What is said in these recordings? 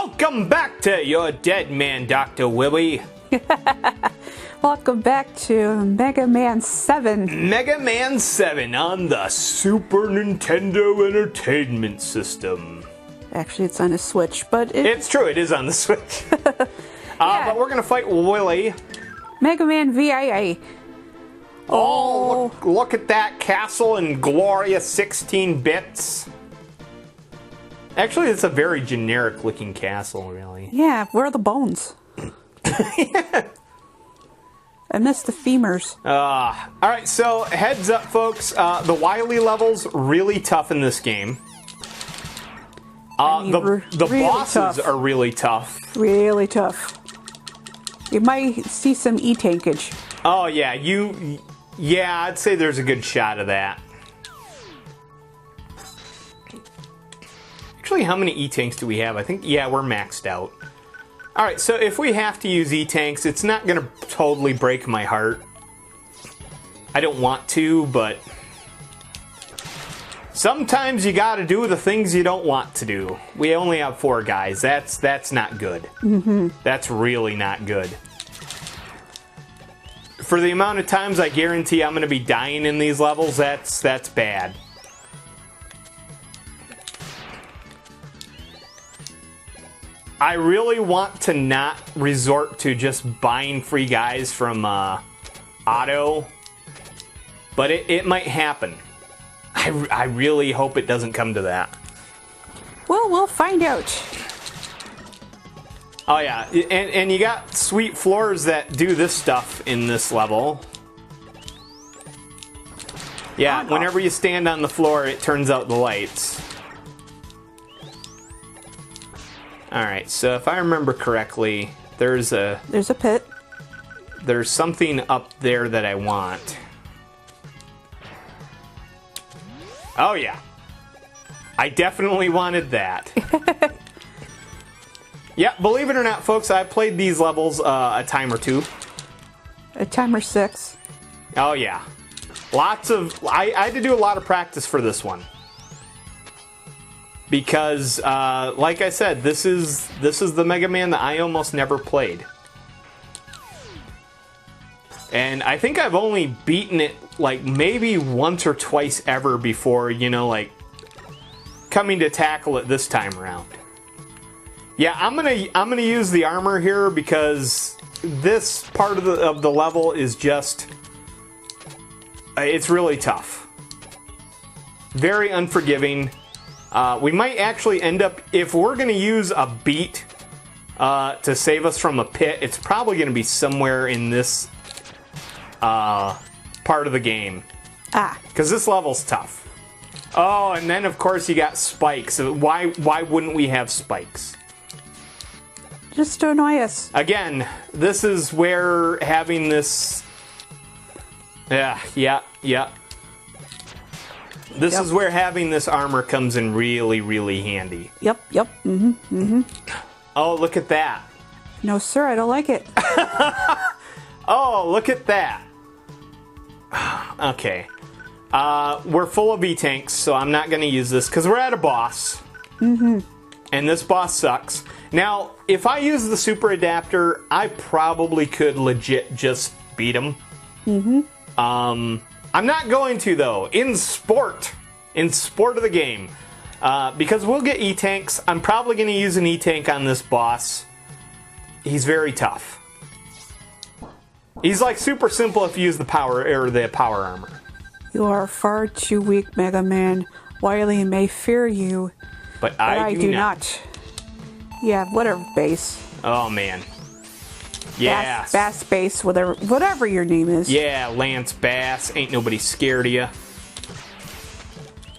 Welcome back to Your Dead Man, Dr. Willie. Welcome back to Mega Man 7. Mega Man 7 on the Super Nintendo Entertainment System. Actually, it's on a Switch, but It's true, it is on the Switch. But we're going to fight Willie. Mega Man VIA. Oh, look at that castle in glorious 16 bits. Actually, it's a very generic looking castle, really. Yeah, where are the bones? Yeah. I missed the femurs. Alright, so heads up, folks. The Wily level's really tough in this game. The really bosses tough. are really tough. Really tough. You might see some E-tankage. Oh, yeah, yeah, I'd say there's a good shot of that. Actually, how many E-tanks do we have? I think, yeah, we're maxed out. Alright, so if we have to use E-tanks, it's not going to totally break my heart. I don't want to, but sometimes you gotta do the things you don't want to do. We only have 4 guys. That's not good. Mm-hmm. That's really not good. For the amount of times I guarantee I'm going to be dying in these levels, that's bad. I really want to not resort to just buying free guys from Auto, but it might happen. I really hope it doesn't come to that. Well, we'll find out. Oh yeah, and you got sweet floors that do this stuff in this level. Yeah, whenever you stand on the floor, it turns out the lights. Alright, so if I remember correctly, there's a pit. There's something up there that I want. Oh yeah. I definitely wanted that. Yeah, believe it or not, folks, I played these levels a time or two. A time or 6. Oh yeah. I had to do a lot of practice for this one. Because, like I said, this is the Mega Man that I almost never played. And I think I've only beaten it, like, maybe once or twice ever before, you know, like, coming to tackle it this time around. Yeah, I'm gonna use the armor here because this part of the level is just, it's really tough. Very unforgiving. We might actually end up, if we're going to use a beat to save us from a pit, it's probably going to be somewhere in this part of the game. Because this level's tough. Oh, and then of course you got spikes. Why wouldn't we have spikes? Just to annoy us. Again, this is where having this... Yeah. This is where having this armor comes in really, really handy. Yep. Oh, look at that. No, sir, I don't like it. Oh, look at that. Okay. We're full of E-tanks, so I'm not going to use this because we're at a boss. Mm-hmm. And this boss sucks. Now, if I use the super adapter, I probably could legit just beat him. Mm-hmm. I'm not going to, though. In sport of the game, because we'll get E-tanks, I'm probably going to use an E-tank on this boss. He's very tough. He's like super simple if you use the power armor. You are far too weak, Mega Man. Wily may fear you, but I do not. Yeah, whatever, base. Oh man. Yeah. Bass Base, whatever your name is. Yeah, Lance Bass. Ain't nobody scared of you.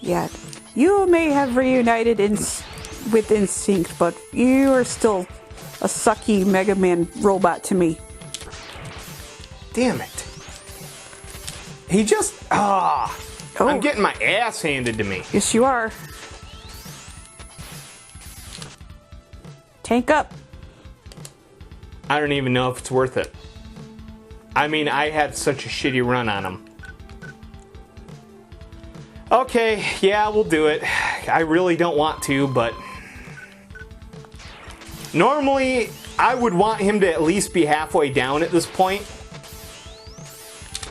Yeah. You may have reunited with Instinct, but you are still a sucky Mega Man robot to me. Damn it. He just... I'm getting my ass handed to me. Yes, you are. Tank up. I don't even know if it's worth it. I mean, I had such a shitty run on him. Okay, yeah, we'll do it. I really don't want to, but Normally, I would want him to at least be halfway down at this point.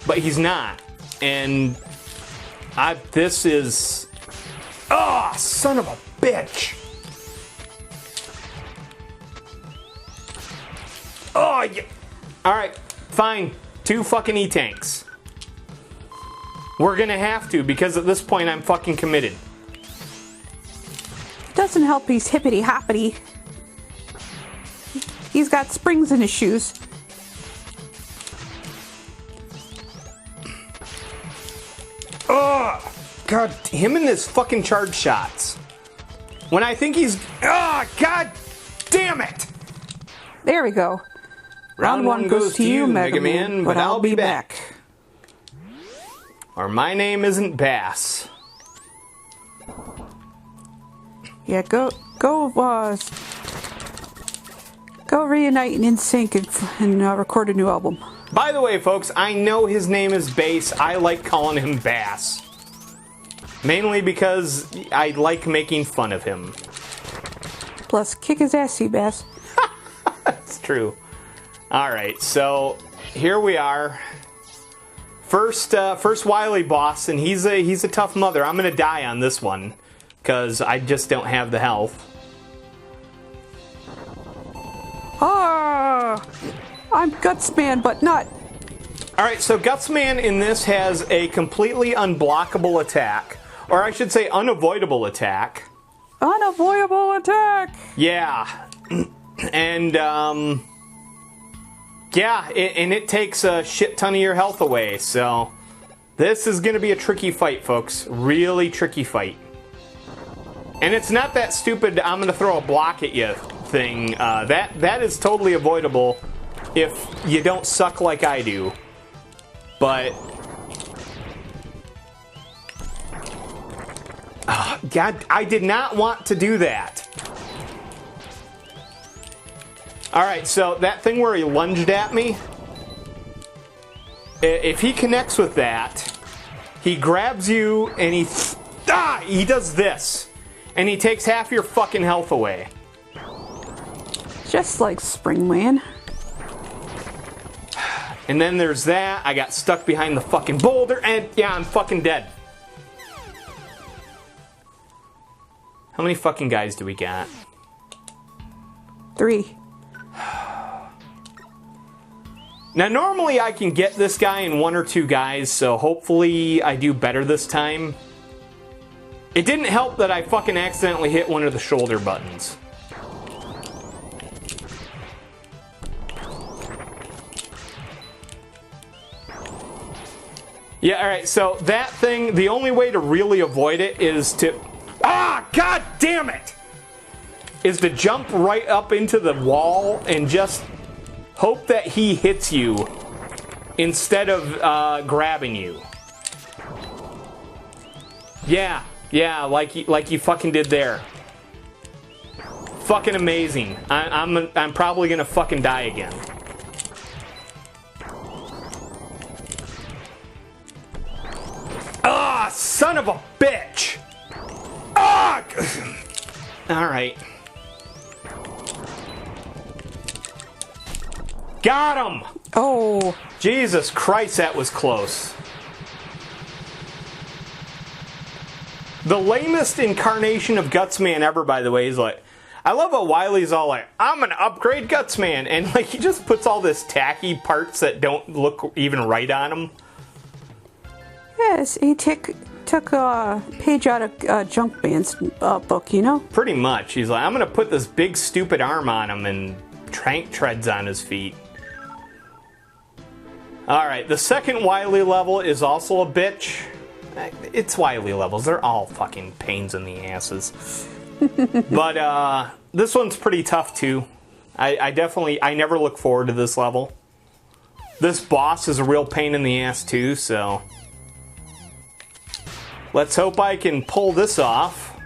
But he's not. And this is... Oh, son of a bitch! Oh, yeah. Alright, fine. 2 fucking E-tanks. We're gonna have to, because at this point I'm fucking committed. Doesn't help he's hippity hoppity. He's got springs in his shoes. Oh, God, him and his fucking charge shots. When I think he's... Oh, God damn it! There we go. Round 1 goes to you, Mega Man, but I'll be back. Or my name isn't Bass. Yeah, go reunite in NSYNC and record a new album. By the way, folks, I know his name is Bass. I like calling him Bass. Mainly because I like making fun of him. Plus, kick his ass, Seabass. That's true. Alright, so here we are. First Wily boss, and he's a tough mother. I'm gonna die on this one, because I just don't have the health. Ah! I'm Gutsman, but not. Alright, so Gutsman in this has a completely unblockable attack. Or I should say unavoidable attack. Unavoidable attack! Yeah. And, yeah, it takes a shit ton of your health away, so... This is gonna be a tricky fight, folks. Really tricky fight. And it's not that stupid, I'm gonna throw a block at you thing. That is totally avoidable if you don't suck like I do. But... Oh, God, I did not want to do that. Alright, so that thing where he lunged at me, if he connects with that, he grabs you and he does this. And he takes half your fucking health away. Just like Springman. And then there's that. I got stuck behind the fucking boulder, and yeah, I'm fucking dead. How many fucking guys do we got? 3. Now, normally I can get this guy in 1 or 2 guys, so hopefully I do better this time. It didn't help that I fucking accidentally hit one of the shoulder buttons. Yeah, alright, so that thing, the only way to really avoid it is to... Ah, god damn it! Is to jump right up into the wall and just hope that he hits you instead of grabbing you. Yeah, like you fucking did there. Fucking amazing. I'm probably gonna fucking die again. Ah, son of a bitch! Ah! Alright. Got him! Oh. Jesus Christ, that was close. The lamest incarnation of Gutsman ever, by the way, is like... I love how Wily's all like, I'm gonna upgrade Gutsman, and like he just puts all this tacky parts that don't look even right on him. Yes, he took a page out of Junkman's book, you know? Pretty much. He's like, I'm gonna put this big stupid arm on him and trank treads on his feet. Alright, the second Wily level is also a bitch. It's Wily levels. They're all fucking pains in the asses. But this one's pretty tough too. I never look forward to this level. This boss is a real pain in the ass too, so... Let's hope I can pull this off.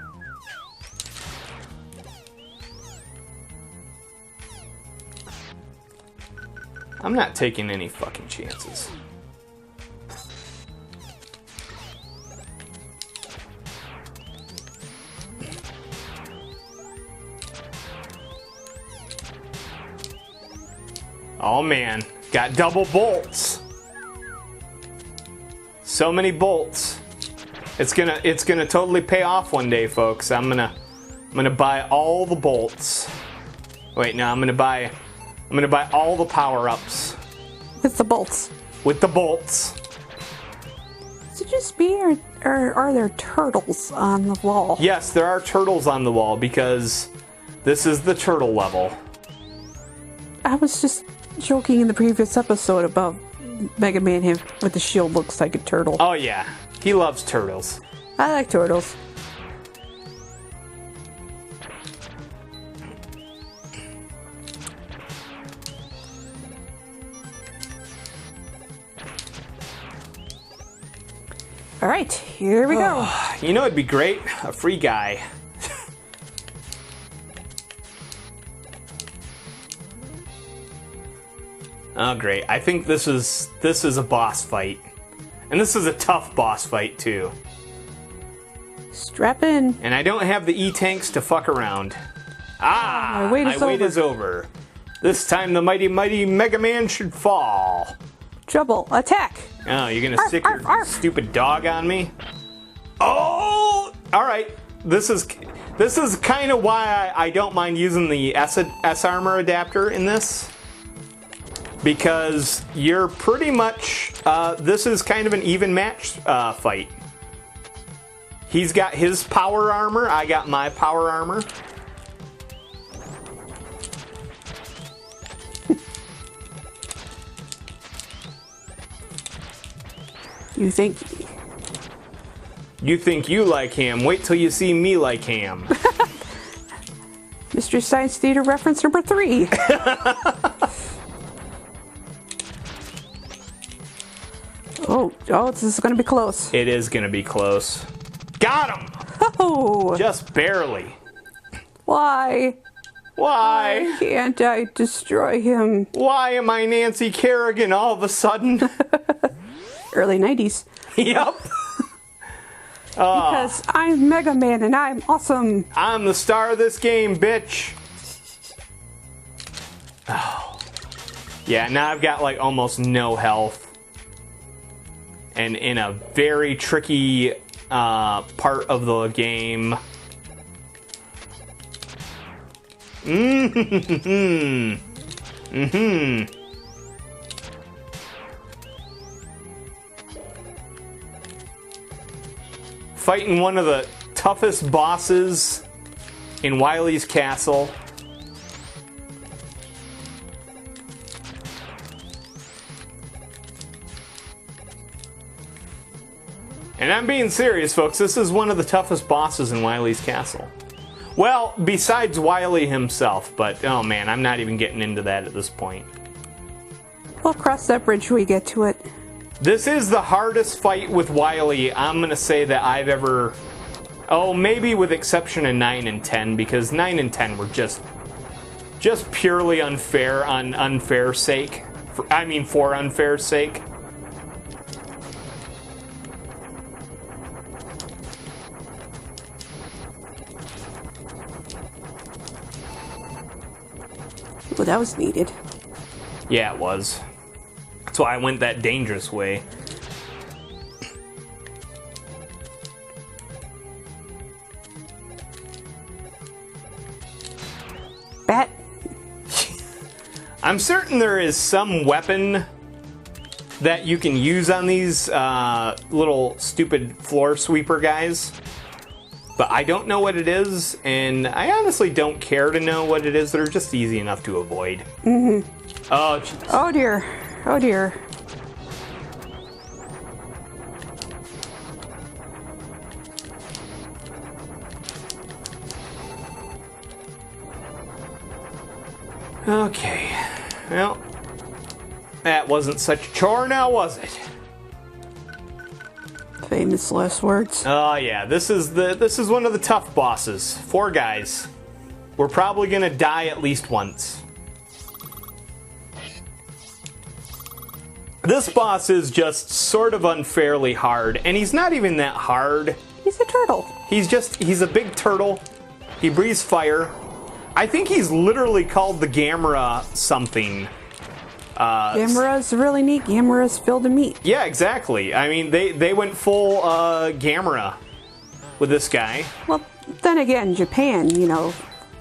I'm not taking any fucking chances. Oh man, got double bolts. So many bolts. It's gonna totally pay off one day, folks. I'm gonna buy all the bolts. Wait, no, I'm gonna buy all the power-ups. With the bolts. With the bolts. Is it just me, or are there turtles on the wall? Yes, there are turtles on the wall because this is the turtle level. I was just joking in the previous episode about Mega Man him with the shield looks like a turtle. Oh yeah, he loves turtles. I like turtles. All right, here we go. You know it'd be great? A free guy. Oh great, I think this is a boss fight. And this is a tough boss fight too. Strap in. And I don't have the E-tanks to fuck around. My wait is over. This time the mighty Mega Man should fall. Trouble, attack. Oh, you're gonna stick your stupid dog on me? Oh! Alright, this is kind of why I don't mind using the S-armor adapter in this. Because you're pretty much, this is kind of an even match fight. He's got his power armor, I got my power armor. You think you like ham, wait till you see me like ham. Mystery Science Theater reference number 3. Oh, this is going to be close. It is going to be close. Got him! Oh! Just barely. Why? Why? Why can't I destroy him? Why am I Nancy Kerrigan all of a sudden? Early 90s. Yep. Because I'm Mega Man and I'm awesome. I'm the star of this game, bitch. Oh. Yeah, now I've got like almost no health. And in a very tricky part of the game. Fighting one of the toughest bosses in Wily's castle. And I'm being serious, folks. This is one of the toughest bosses in Wily's castle. Well, besides Wily himself, but oh man, I'm not even getting into that at this point. We'll cross that bridge when we get to it. This is the hardest fight with Wily I'm gonna say that I've ever... Oh, maybe with exception of 9 and 10, because 9 and 10 were just purely unfair on unfair sake. For unfair sake. Well, that was needed. Yeah, it was. That's why I went that dangerous way. Bat. I'm certain there is some weapon that you can use on these little stupid floor sweeper guys. But I don't know what it is, and I honestly don't care to know what it is. They're just easy enough to avoid. Mm-hmm. Oh, geez. Oh dear. Oh dear. Okay. Well, that wasn't such a chore now, was it? Famous last words. Oh yeah, this is one of the tough bosses. 4 guys. We're probably gonna die at least once. This boss is just sort of unfairly hard, and he's not even that hard. He's a turtle. He's a big turtle. He breathes fire. I think he's literally called the Gamera something. Gamera's really neat. Gamera's filled to meat. Yeah, exactly. I mean, they went full Gamera with this guy. Well, then again, Japan, you know,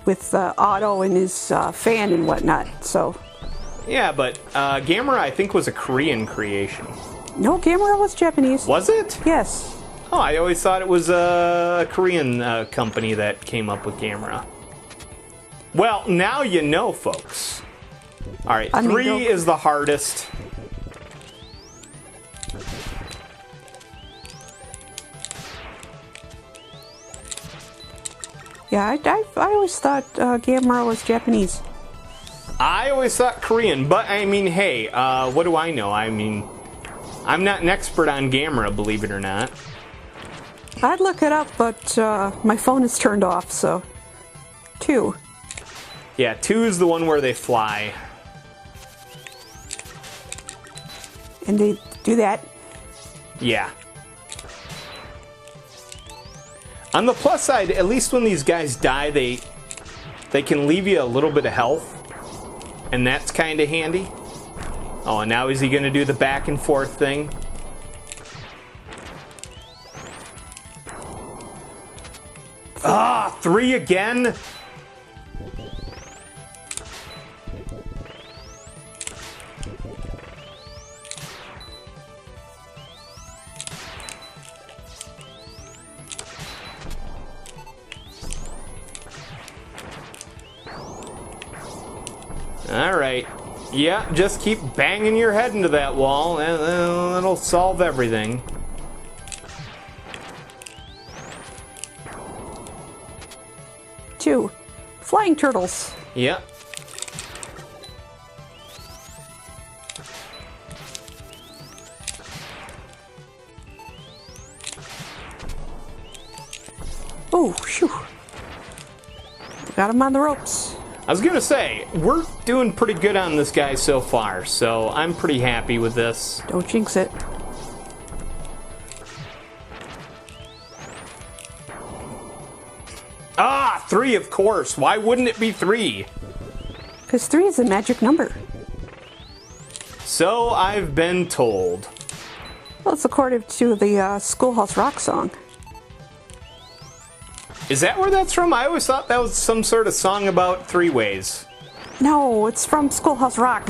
with Otto and his fan and whatnot, so... Yeah, but Gamera, I think, was a Korean creation. No, Gamera was Japanese. Was it? Yes. Oh, I always thought it was a Korean company that came up with Gamera. Well, now you know, folks. All right, 3 is the hardest. Yeah, I always thought Gamera was Japanese. I always thought Korean, but I mean, hey, what do I know? I mean, I'm not an expert on Gamera, believe it or not. I'd look it up, but my phone is turned off, so... 2. Yeah, 2 is the one where they fly. And they do that. Yeah. On the plus side, at least when these guys die, they can leave you a little bit of health. And that's kind of handy. Oh, and now is he going to do the back and forth thing? Ah, 3 again? Alright. Yeah, just keep banging your head into that wall, and it'll solve everything. Two. Flying turtles. Yep. Oh, shoo. Got him on the ropes. I was gonna say, we're doing pretty good on this guy so far, so I'm pretty happy with this. Don't jinx it. Ah, 3, of course. Why wouldn't it be 3? Because 3 is a magic number. So I've been told. Well, it's according to the Schoolhouse Rock song. Is that where that's from? I always thought that was some sort of song about 3 ways. No, it's from Schoolhouse Rock.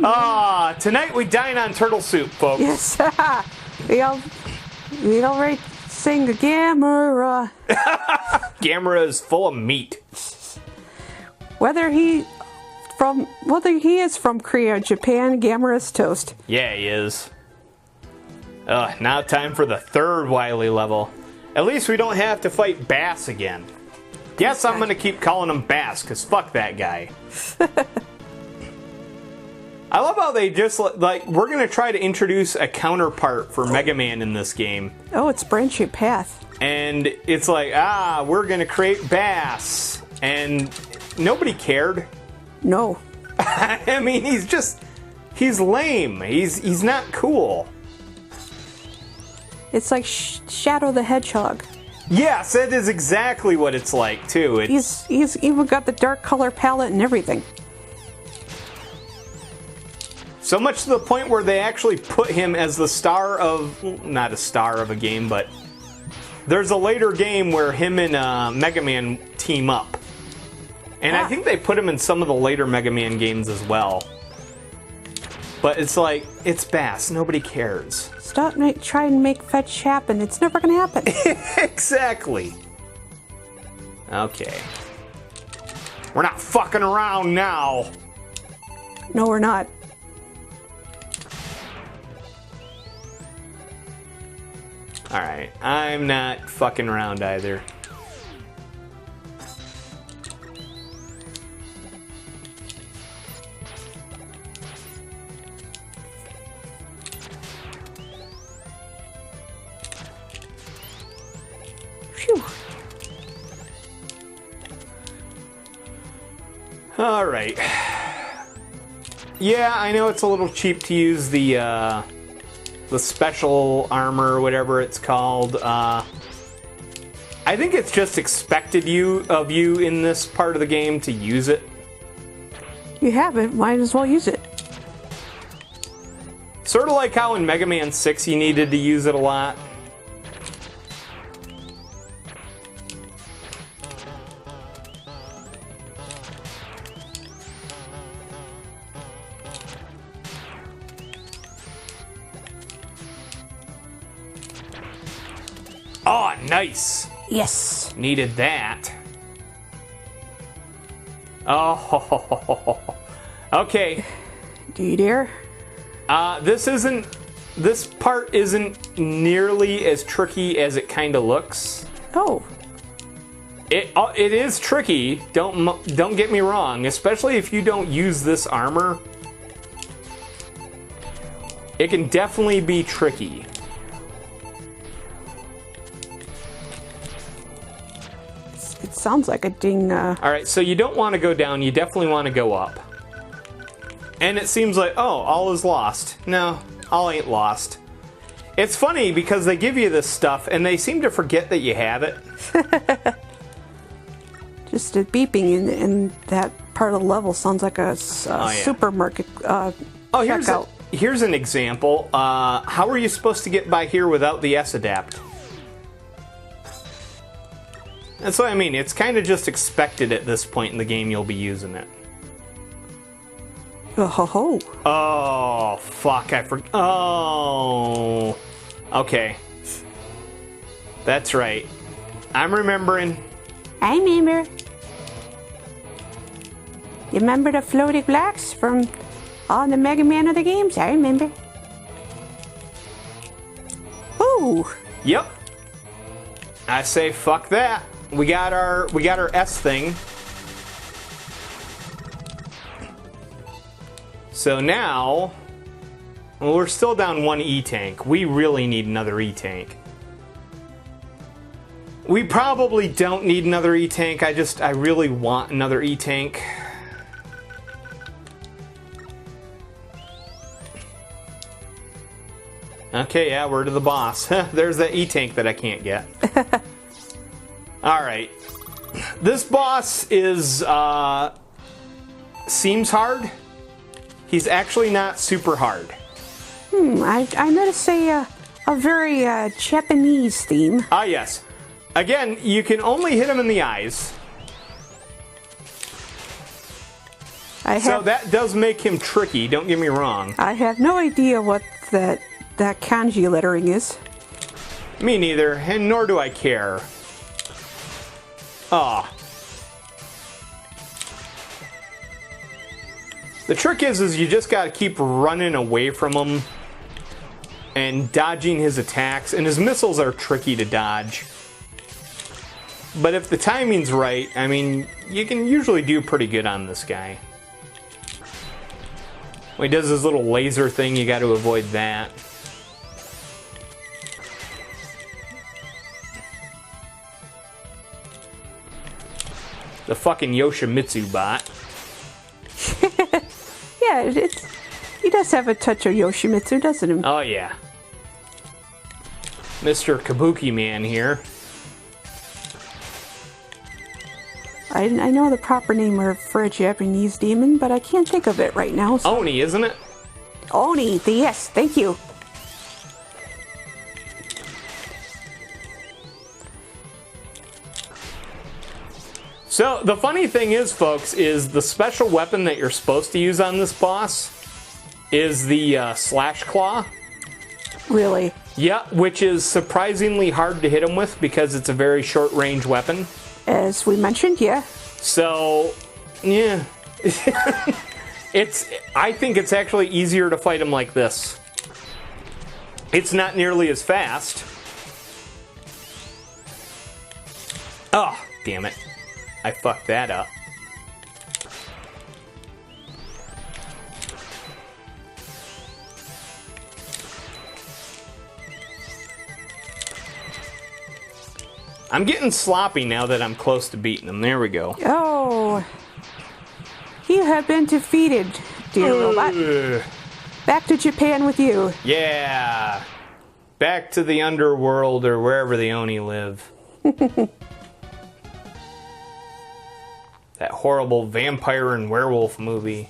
Ah, tonight we dine on turtle soup, folks. Yes. we already sing the Gamera. Gamera is full of meat. Whether he is from Korea or Japan, Gamera's toast. Yeah, he is. Now time for the 3rd Wily level. At least we don't have to fight Bass again. Yes, I'm gonna keep calling him Bass, because fuck that guy. I love how they just, like, we're gonna try to introduce a counterpart for Mega Man in this game. Oh, it's Branch-Shaped Path. And it's like, we're gonna create Bass. And nobody cared. No. I mean, he's lame. He's not cool. It's like Shadow the Hedgehog. Yes, that is exactly what it's like, too. He's even got the dark color palette and everything. So much to the point where they actually put him as the star of... Not a star of a game, but... There's a later game where him and Mega Man team up. And I think they put him in some of the later Mega Man games as well. But it's like, it's Bass. Nobody cares. Stop trying to make fetch happen. It's never going to happen. Exactly. Okay. We're not fucking around now. No, we're not. Alright, I'm not fucking around either. Phew. Alright. Yeah, I know it's a little cheap to use the special armor, whatever it's called. I I think it's just expected of you in this part of the game to use it. You have it, might as well use it. Sort of like how in Mega Man 6 you needed to use it a lot. Oh, nice! Yes. Needed that. Oh, okay. Do you dare? This part isn't nearly as tricky as it kind of looks. Oh. It is tricky. Don't get me wrong, especially if you don't use this armor. It can definitely be tricky. It sounds like a ding. All right, so you don't want to go down. You definitely want to go up. And it seems like, oh, all is lost. No, all ain't lost. It's funny because they give you this stuff and they seem to forget that you have it. Just a beeping in that part of the level sounds like a supermarket checkout. Here's an example. How are you supposed to get by here without the S-adapt? That's what I mean. It's kind of just expected at this point in the game you'll be using it. Oh, oh fuck, I forgot. Oh. Okay. That's right. I'm remembering. I remember. You remember the floating blocks from all the Mega Man other games? I remember. Ooh. Yep. I say fuck that. We got our S thing. So now, well, we're still down one E-tank. We really need another E-tank. We probably don't need another E-tank. I really want another E-tank. Okay, yeah, we're to the boss. There's that E-tank that I can't get. Alright. This boss is, seems hard. He's actually not super hard. I noticed a very Japanese theme. Ah, yes. Again, you can only hit him in the eyes. So that does make him tricky, don't get me wrong. I have no idea what that kanji lettering is. Me neither, and nor do I care. Ah. The trick is you just gotta keep running away from him and dodging his attacks, and his missiles are tricky to dodge. But if the timing's right, I mean, you can usually do pretty good on this guy. When he does his little laser thing, you gotta avoid that. The fucking Yoshimitsu bot. Yeah, he does have a touch of Yoshimitsu, doesn't he? Oh, yeah. Mr. Kabuki Man here. I know the proper name for a Japanese demon, but I can't think of it right now. So. Oni, isn't it? Oni, yes, thank you. So, the funny thing is, folks, is the special weapon that you're supposed to use on this boss is the Slash Claw. Really? Yeah, which is surprisingly hard to hit him with because it's a very short-range weapon. As we mentioned, yeah. So, yeah. I think it's actually easier to fight him like this. It's not nearly as fast. Oh, damn it. I fucked that up. I'm getting sloppy now that I'm close to beating him. There we go. Oh. You have been defeated, dear robot. Back to Japan with you. Yeah. Back to the underworld or wherever the Oni live. That horrible vampire and werewolf movie.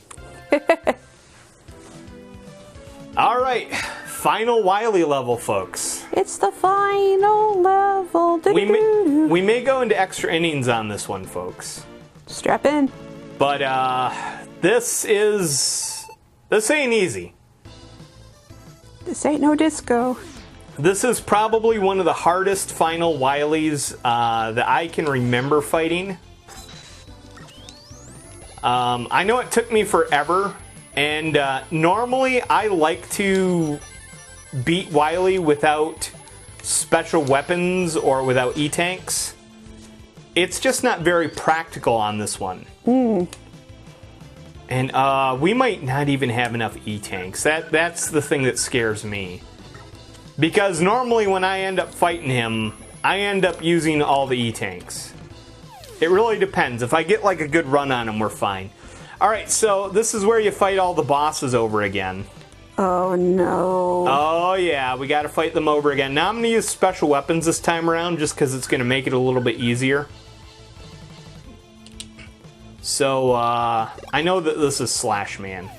Alright, final Wily level, folks. It's the final level. We may go into extra innings on this one, folks. Strap in. But this ain't easy. This ain't no disco. This is probably one of the hardest final Wilies that I can remember fighting. I know it took me forever, and normally I like to beat Wily without special weapons or without E-tanks. It's just not very practical on this one. And we might not even have enough E-tanks. That's the thing that scares me. Because normally when I end up fighting him, I end up using all the E-tanks. It really depends. If I get like a good run on him, we're fine. Alright, so this is where you fight all the bosses over again. Oh no. Oh yeah, we gotta fight them over again. Now I'm gonna use special weapons this time around just because it's gonna make it a little bit easier. So, I know that this is Slash Man.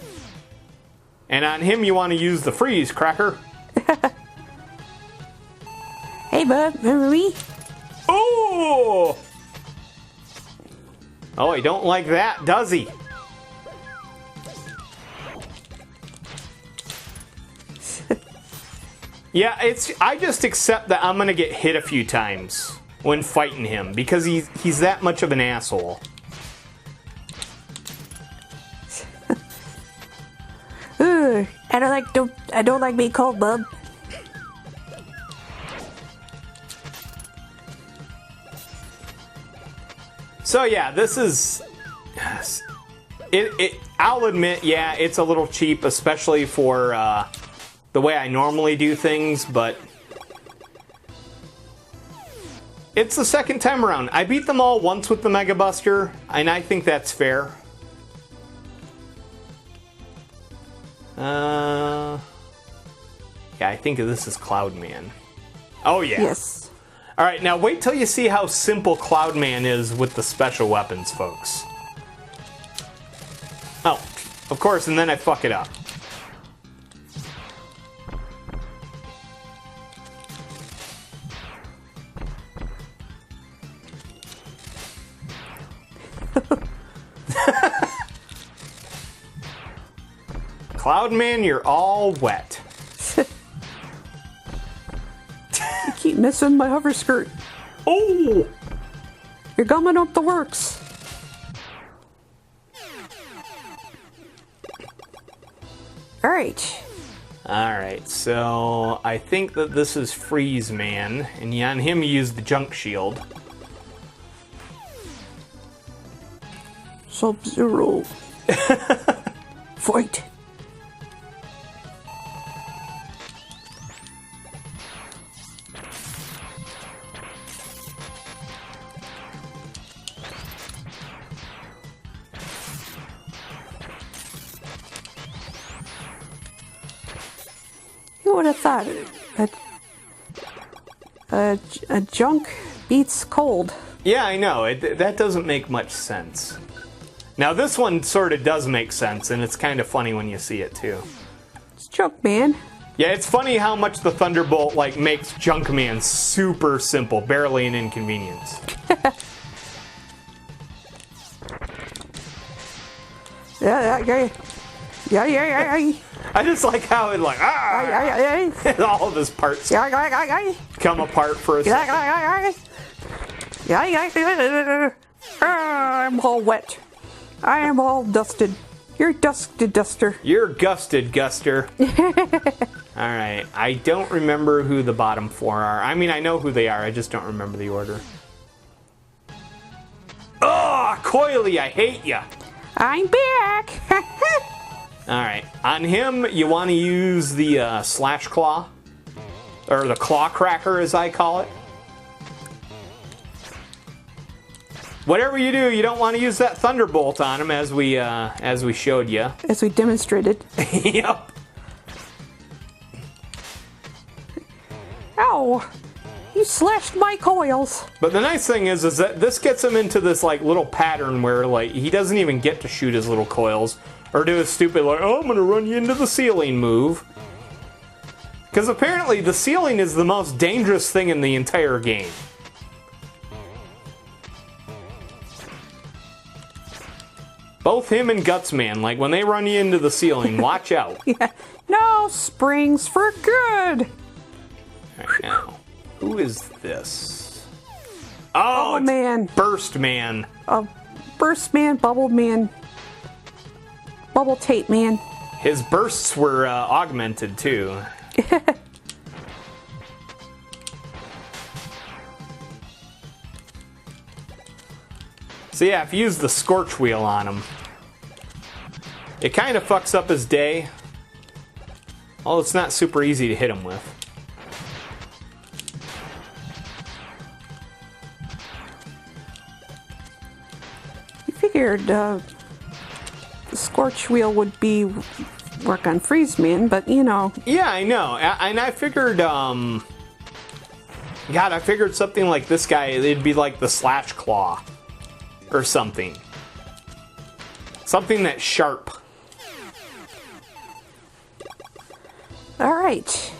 And on him you want to use the freeze cracker. Hey bud, remember me? Oh! Oh, he don't like that, does he? Yeah, I just accept that I'm gonna get hit a few times when fighting him because he's that much of an asshole. Ooh, I don't like being cold, bub. So yeah, this is I'll admit, yeah, it's a little cheap, especially for the way I normally do things, but it's the second time around. I beat them all once with the Mega Buster, and I think that's fair. Yeah, I think this is Cloud Man. Oh yeah. Yes. Alright, now wait till you see how simple Cloud Man is with the special weapons, folks. Oh, of course, and then I fuck it up. Cloud Man, you're all wet. You keep missing my hover skirt. Oh! You're gumming up the works. Alright. Alright, so I think that this is Freeze Man, and on him you use the Junk Shield. Sub-Zero. Fight. Who would have thought a junk beats cold? Yeah, I know. That doesn't make much sense. Now, this one sort of does make sense, and it's kind of funny when you see it, too. It's Junk Man. Yeah, it's funny how much the Thunderbolt, like, makes Junkman super simple, barely an inconvenience. Yeah. I just like how it, like, all of his parts come apart for a second. I'm all wet. I am all dusted. You're dusted, Duster. You're gusted, Guster. Alright, I don't remember who the bottom four are. I mean, I know who they are, I just don't remember the order. Oh, Coily, I hate ya! I'm back! Alright, on him, you want to use the Slash Claw. Or the Claw Cracker, as I call it. Whatever you do, you don't want to use that Thunderbolt on him, as we showed you. As we demonstrated. Yep. Ow! You slashed my coils. But the nice thing is that this gets him into this like little pattern where like he doesn't even get to shoot his little coils or do a stupid like, oh, I'm gonna run you into the ceiling move. Because apparently the ceiling is the most dangerous thing in the entire game. Both him and Gutsman, like when they run you into the ceiling, watch out. Yeah. No, springs for good. Right now, who is this? Oh, it's man. Burst Man. Burst Man, Bubble Man, Bubble Tape Man. His bursts were augmented too. So yeah, if you use the Scorch Wheel on him, it kind of fucks up his day. Although it's not super easy to hit him with. You figured the Scorch Wheel would work on Freeze Man, but you know. Yeah, I know. And I figured, God, I figured something like this guy, it'd be like the Slash Claw. Or something. Something that's sharp. Alright.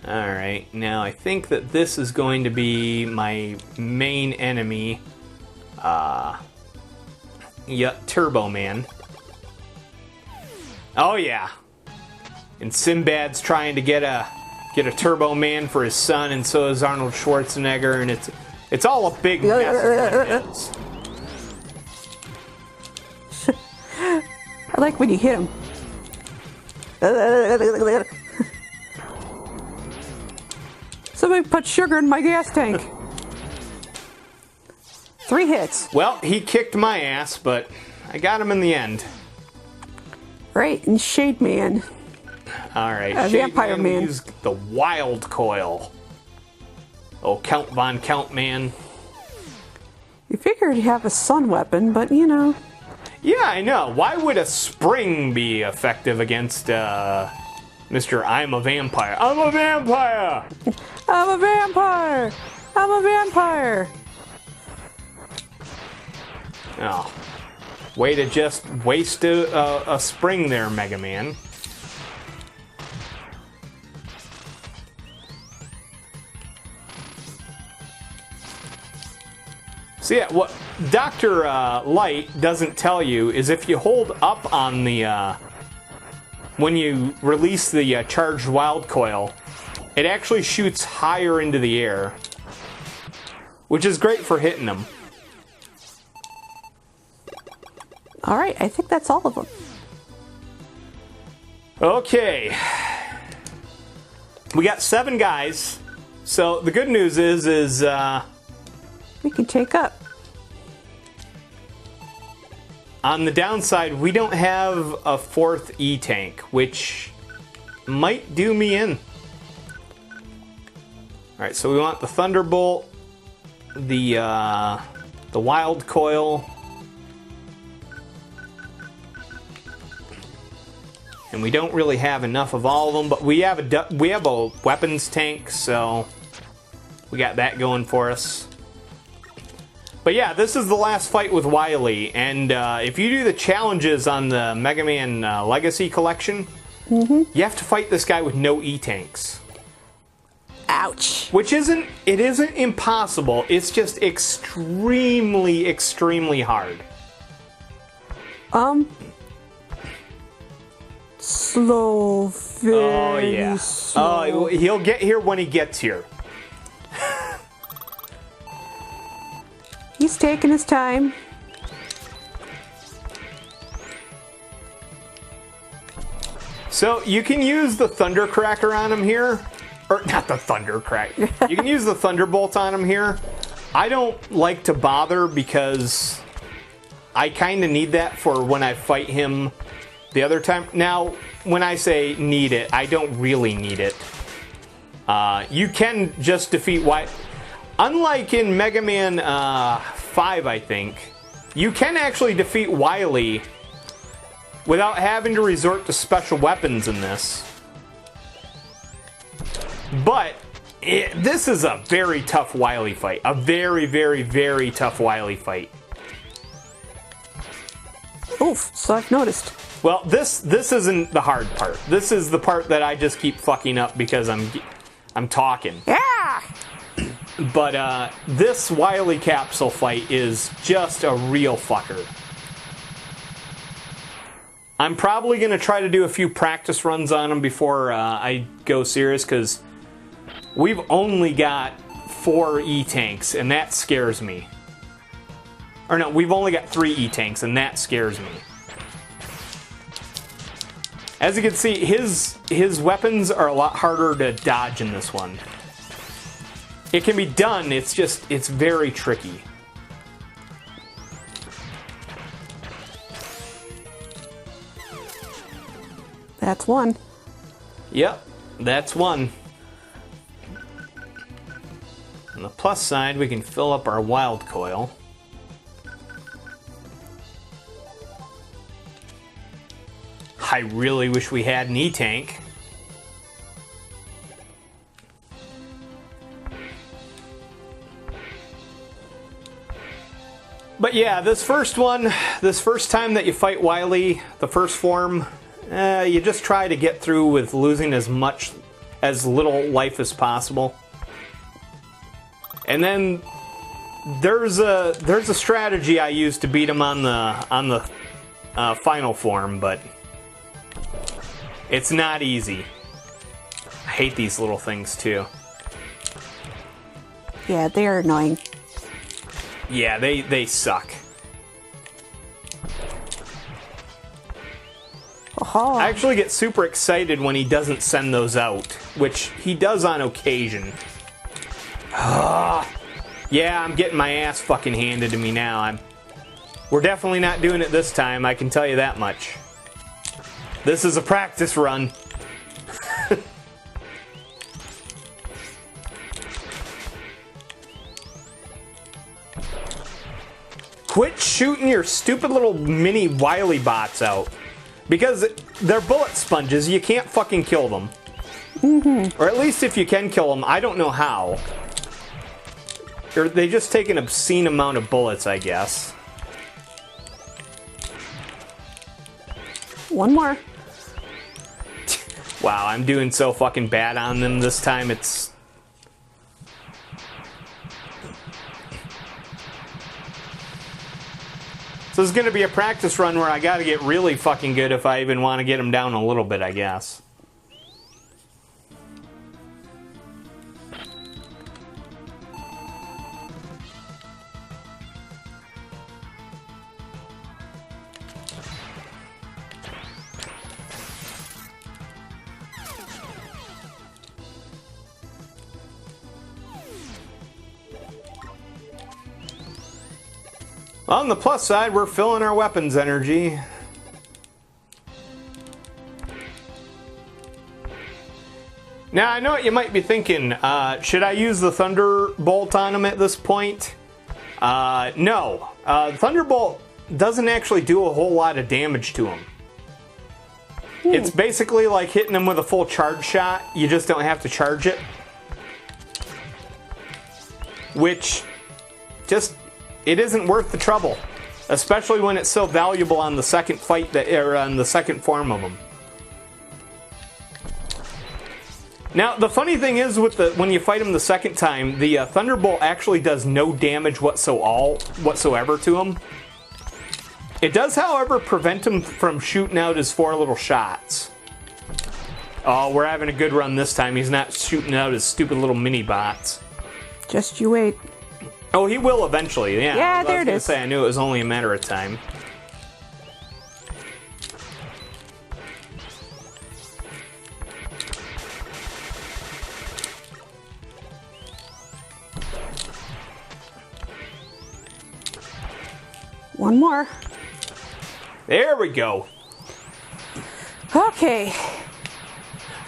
Alright, now I think that this is going to be my main enemy. Yeah, Turbo Man. Oh yeah. And Sinbad's trying to get a Turbo Man for his son, and so is Arnold Schwarzenegger, and it's all a big mess. I like when you hit him. Somebody put sugar in my gas tank. 3 hits. Well, he kicked my ass, but I got him in the end. Right, and Shade Man. Alright, Vampire Man. Used the Wild Coil. Oh, Count Von Count Man. You figured he'd have a sun weapon, but you know. Yeah, I know. Why would a spring be effective against Mr. I'm a Vampire? I'm a vampire! I'm a vampire! I'm a vampire! Oh. Way to just waste a spring there, Mega Man. So yeah, what Dr. Light doesn't tell you is if you hold up on the, when you release the charged wild coil, it actually shoots higher into the air, which is great for hitting them. Alright, I think that's all of them. Okay. We got 7 guys. So the good news is We can take up. on the downside, we don't have a 4th E-Tank, which might do me in. Alright, so we want the Thunderbolt, the Wild Coil, and we don't really have enough of all of them, but we have a weapons tank, so we got that going for us. But yeah, this is the last fight with Wily, and if you do the challenges on the Mega Man Legacy Collection, you have to fight this guy with no E-Tanks. Ouch. Which isn't impossible, it's just extremely, extremely hard. Slow, very slow. Oh, he'll get here when he gets here. He's taking his time. So you can use the Thundercracker on him here. Or not the Thundercracker. You can use the Thunderbolt on him here. I don't like to bother because I kind of need that for when I fight him the other time. Now, when I say need it, I don't really need it. You can just defeat Wily. Unlike in Mega Man 5, I think, you can actually defeat Wily without having to resort to special weapons in this. But This is a very tough Wily fight. A very, very, very tough Wily fight. Oof, so I've noticed. Well, this isn't the hard part. This is the part that I just keep fucking up because I'm talking. Yeah! But this Wily capsule fight is just a real fucker. I'm probably going to try to do a few practice runs on him before I go serious, because we've only got 4 E-tanks, and that scares me. Or no, we've only got 3 E-tanks, and that scares me. As you can see, his weapons are a lot harder to dodge in this one. It can be done, it's very tricky. That's one. Yep, that's one. On the plus side, we can fill up our wild coil. I really wish we had an E-tank. But yeah, this first time that you fight Wily, the first form, you just try to get through with losing as little life as possible. And then there's a strategy I use to beat him on the final form, but it's not easy. I hate these little things too. Yeah, they're annoying. Yeah, they suck. Oh. I actually get super excited when he doesn't send those out, which he does on occasion. Yeah, I'm getting my ass fucking handed to me now. We're definitely not doing it this time, I can tell you that much. This is a practice run. Quit shooting your stupid little mini Wily bots out. Because they're bullet sponges, you can't fucking kill them. Mm-hmm. Or at least if you can kill them, I don't know how. Or they just take an obscene amount of bullets, I guess. One more. Wow, I'm doing so fucking bad on them this time, it's... So this is going to be a practice run where I got to get really fucking good if I even want to get them down a little bit, I guess. On the plus side, we're filling our weapons energy. Now, I know what you might be thinking. Should I use the Thunderbolt on him at this point? No. Thunderbolt doesn't actually do a whole lot of damage to him. It's basically like hitting him with a full charge shot. You just don't have to charge it. Which just... it isn't worth the trouble, especially when it's so valuable on the second fight or on the second form of them. Now, the funny thing is, when you fight him the second time, the Thunderbolt actually does no damage whatsoever to him. It does, however, prevent him from shooting out his 4 little shots. Oh, we're having a good run this time. He's not shooting out his stupid little mini bots. Just you wait. Oh, he will eventually, yeah. Yeah, there it is. I was gonna say, I knew it was only a matter of time. One more. There we go. Okay.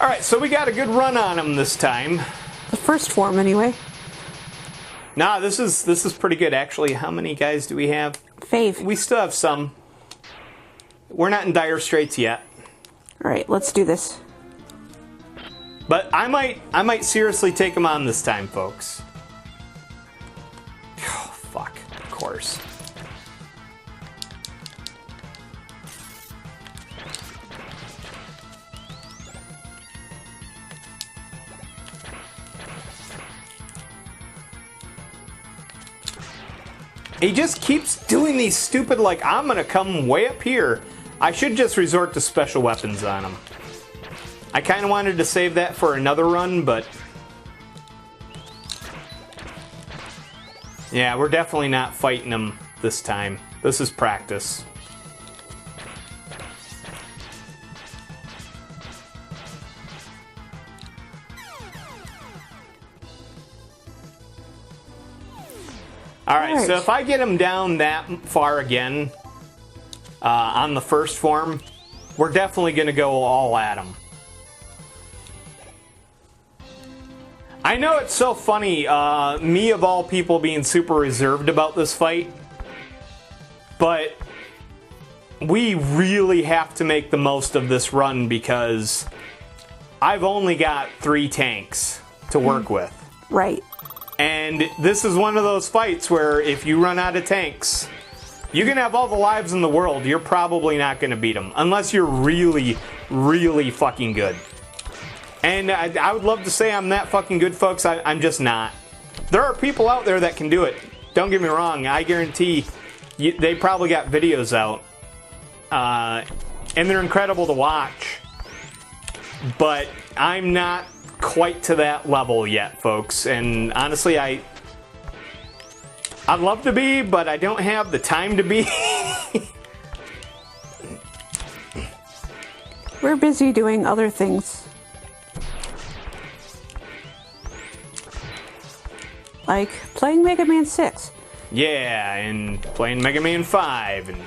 Alright, so we got a good run on him this time. The first form, anyway. Nah, this is pretty good, actually. How many guys do we have? 5. We still have some. We're not in dire straits yet. Alright, let's do this. But I might seriously take him on this time, folks. Oh, fuck. Of course. He just keeps doing these stupid, like, I'm gonna come way up here. I should just resort to special weapons on him. I kind of wanted to save that for another run, but... yeah, we're definitely not fighting him this time. This is practice. Alright, so if I get him down that far again on the first form, we're definitely going to go all at him. I know it's so funny, me of all people being super reserved about this fight, but we really have to make the most of this run because I've only got 3 tanks to work with. Right. And this is one of those fights where if you run out of tanks, you can have all the lives in the world, you're probably not going to beat them. Unless you're really, really fucking good. And I would love to say I'm that fucking good, folks. I'm just not. There are people out there that can do it. Don't get me wrong. I guarantee they probably got videos out. And they're incredible to watch. But I'm not quite to that level yet, folks, and honestly I'd love to be, but I don't have the time to be. We're busy doing other things. Like playing Mega Man 6. Yeah, and playing Mega Man 5 and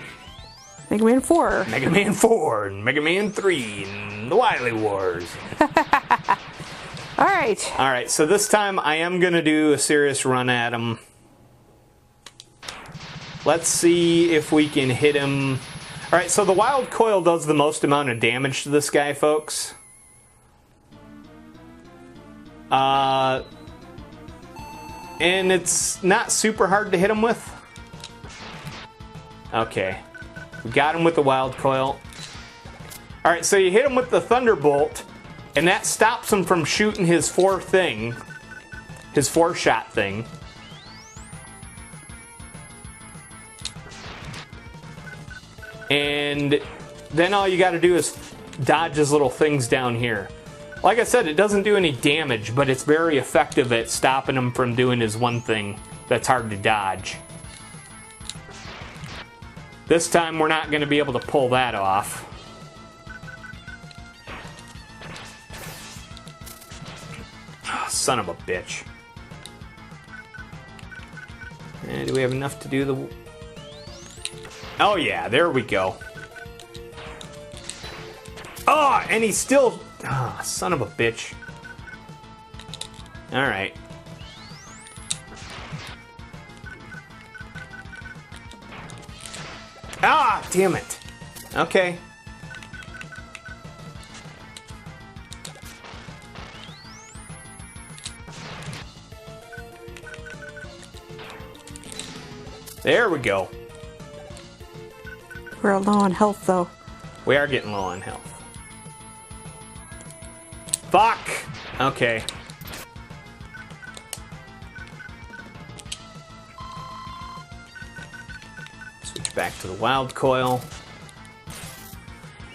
Mega Man 4. Mega Man 4 and Mega Man 3 and the Wily Wars. Alright, so this time I am going to do a serious run at him. Let's see if we can hit him. Alright, so the Wild Coil does the most amount of damage to this guy, folks. And it's not super hard to hit him with. Okay, we got him with the Wild Coil. Alright, so you hit him with the Thunderbolt. And that stops him from shooting his 4-shot thing. And then all you got to do is dodge his little things down here. Like I said, it doesn't do any damage, but it's very effective at stopping him from doing his one thing that's hard to dodge. This time we're not going to be able to pull that off. Son of a bitch. And do we have enough to do the... oh yeah, there we go. Oh, and he's still... oh, son of a bitch. Alright. Ah, damn it. Okay. There we go. we're low on health though. We are getting low on health. Fuck! Okay. Switch back to the Wild Coil.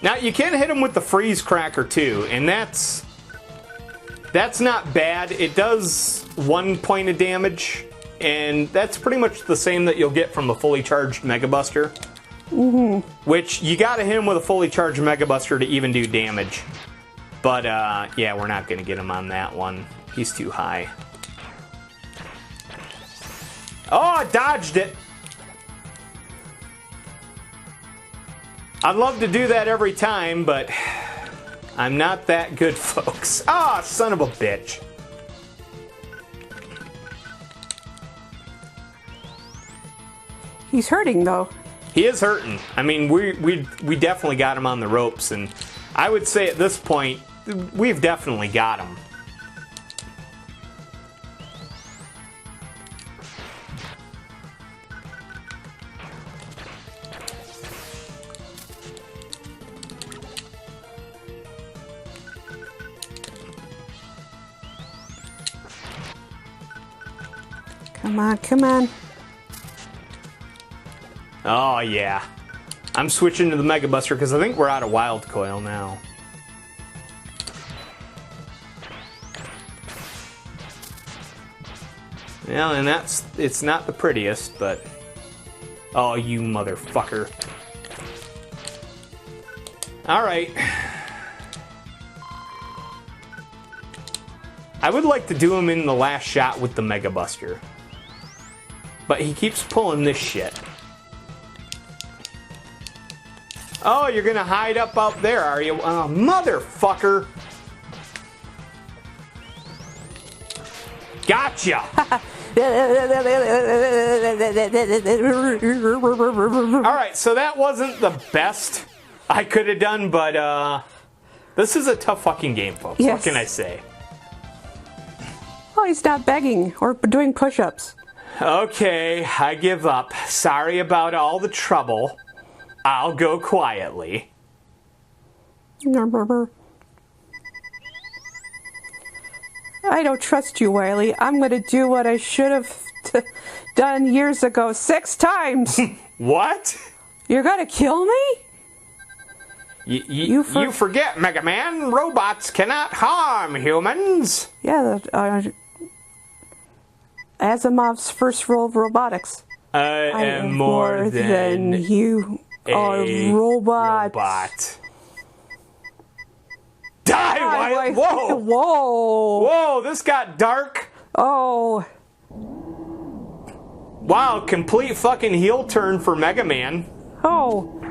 Now, you can hit him with the Freeze Cracker too, and that's not bad. It does 1 point of damage, and that's pretty much the same that you'll get from a fully charged Mega Buster. Mm-hmm. Which, you gotta hit him with a fully charged Mega Buster to even do damage. But, yeah, we're not gonna get him on that one. He's too high. Oh, I dodged it! I'd love to do that every time, but I'm not that good, folks. Ah, son of a bitch. He's hurting, though. He is hurting. I mean, we definitely got him on the ropes, and I would say at this point, we've definitely got him. Come on, come on. Oh, yeah. I'm switching to the Mega Buster because I think we're out of Wild Coil now. Well, and it's not the prettiest, but... Oh, you motherfucker. Alright. I would like to do him in the last shot with the Mega Buster. But he keeps pulling this shit. Oh, you're gonna hide up out there, are you? Oh, motherfucker! Gotcha! Alright, so that wasn't the best I could have done, but this is a tough fucking game, folks. Yes. What can I say? Oh, he's not begging or doing push-ups. Okay, I give up. Sorry about all the trouble. I'll go quietly. I don't trust you, Wily. I'm going to do what I should have done years ago 6 times. What? You're going to kill me? You forget, Mega Man. Robots cannot harm humans. Yeah, Asimov's first rule of robotics. I am more than you are a robot. Die, Wyatt! Whoa! Whoa! Whoa, this got dark. Oh. Wow, complete fucking heel turn for Mega Man. Oh.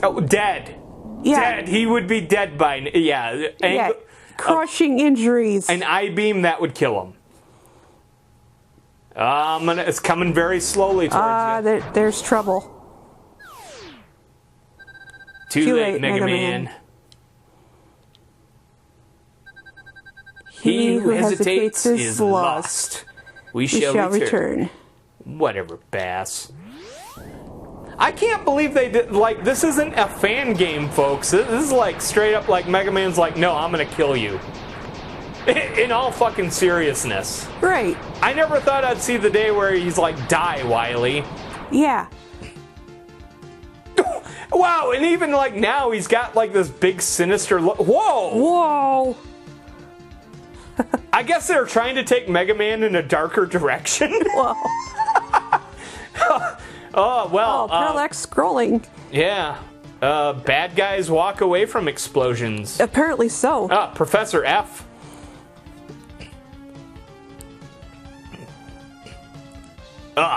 Oh, dead. Yeah. Dead. He would be dead by... Yeah. Yeah. Crushing injuries. An I-beam, that would kill him. It's coming very slowly towards you. There's trouble. Too late, Mega Man. He who hesitates is lost. We shall return. Whatever, Bass. I can't believe they did, like, this isn't a fan game, folks. This is like straight up like Mega Man's like, no, I'm gonna kill you. In all fucking seriousness. Right. I never thought I'd see the day where he's like, die, Wily. Yeah. Wow, and even like now he's got like this big sinister look. Whoa! Whoa! I guess they're trying to take Mega Man in a darker direction. Whoa. Oh, well. Parallax scrolling. Yeah. Bad guys walk away from explosions. Apparently so. Professor F.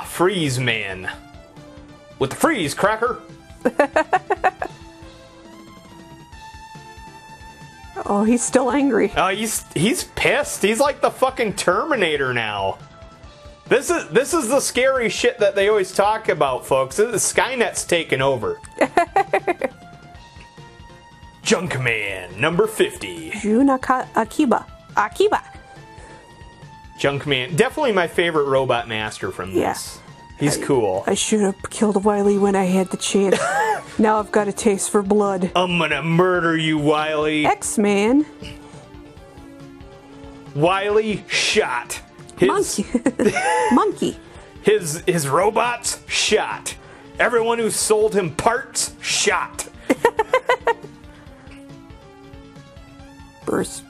Freeze Man. With the freeze cracker. Oh, he's still angry. He's pissed. He's like the fucking Terminator now. This is the scary shit that they always talk about, folks. Skynet's taken over. Junkman, number 50. Jun Akiba. Junkman, definitely my favorite robot master from this. He's cool. I should have killed Wily when I had the chance. Now I've got a taste for blood. I'm gonna murder you, Wily. X-Man. Wily shot. Monkey. His robots shot. Everyone who sold him parts shot. Burst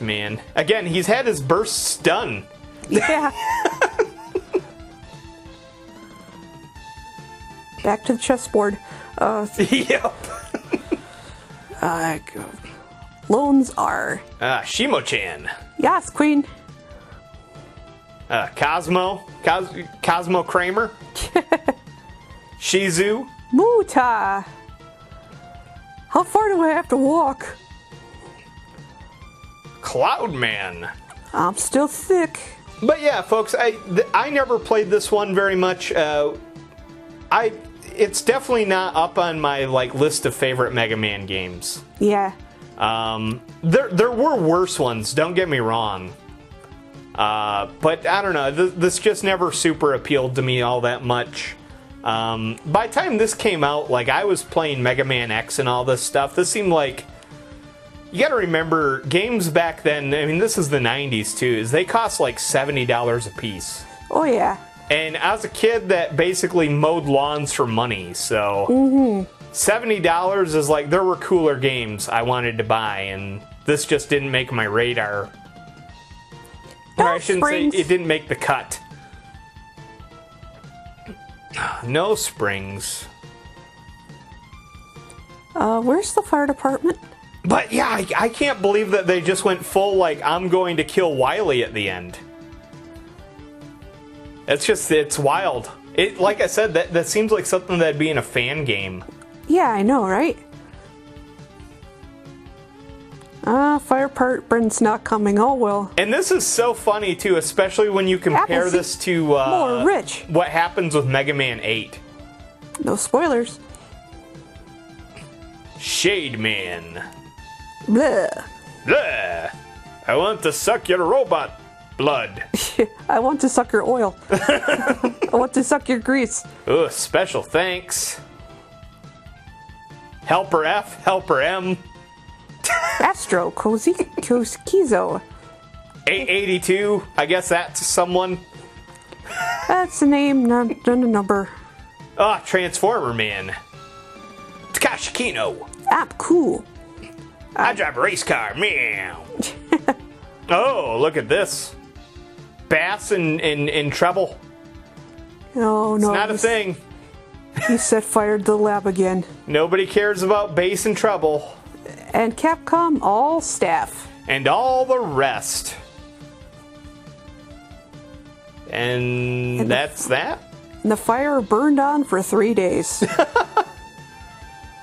Man. Again, he's had his bursts done. Yeah. Back to the chessboard. Yep. Loans are. Shimo-chan. Yes, Queen. Cosmo Kramer. Shizu. Muta. How far do I have to walk? Cloudman. I'm still thick. But yeah, folks, I never played this one very much. It's definitely not up on my list of favorite Mega Man games. Yeah. There were worse ones, don't get me wrong. But I don't know, this just never super appealed to me all that much. By the time this came out, like, I was playing Mega Man X and all this stuff. This seemed like... You gotta remember, games back then, I mean, this is the 90s too, is they cost like $70 a piece. Oh, yeah. And I was a kid that basically mowed lawns for money, so... $70 is like, there were cooler games I wanted to buy, and this just didn't make my radar. Or I shouldn't say it didn't make the cut. No springs. Where's the fire department? But yeah, I can't believe that they just went full, like, I'm going to kill Wily at the end. It's wild. Like I said, that seems like something that'd be in a fan game. Yeah, I know, right? Fire department's not coming. Oh, well. And this is so funny, too, especially when you compare this to more rich. What happens with Mega Man 8. No spoilers. Shade Man. Bleh. Bleh. I want to suck your robot blood. I want to suck your oil. I want to suck your grease. Ugh, special thanks. Helper F, Helper M. Astro Kizo. 882, I guess that's someone. That's the name, not a number. Ah, Transformer Man. Takashi Kino. I'm cool. I drive a race car. Meow. Oh, look at this. Bass and treble. Oh, no. It's not a thing. He set fire to the lab again. Nobody cares about bass and treble. And Capcom, all staff. And all the rest. And that's that? And the fire burned on for 3 days.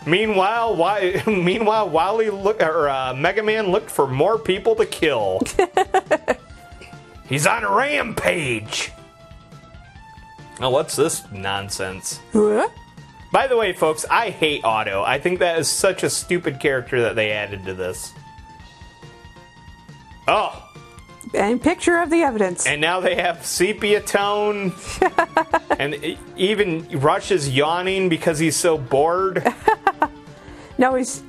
Meanwhile, Mega Man looked for more people to kill. He's on a rampage. Oh, what's this nonsense? What? By the way, folks, I hate Otto. I think that is such a stupid character that they added to this. Oh. And picture of the evidence. And now they have sepia tone. And even Rush is yawning because he's so bored. No, he's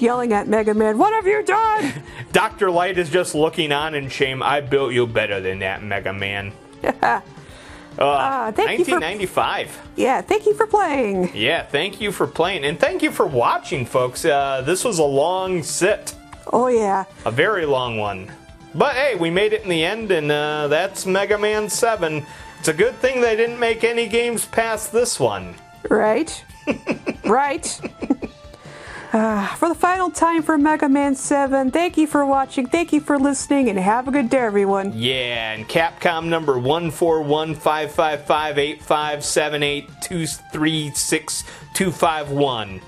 yelling at Mega Man. What have you done? Dr. Light is just looking on in shame. I built you better than that, Mega Man. Thank 1995. Thank you for playing. Yeah, thank you for playing. And thank you for watching, folks. This was a long sit. Oh, yeah. A very long one. But hey, we made it in the end, and that's Mega Man 7. It's a good thing they didn't make any games past this one. Right. Right. For the final time for Mega Man 7, thank you for watching, thank you for listening, and have a good day, everyone. Yeah, and Capcom number 14155585782362251.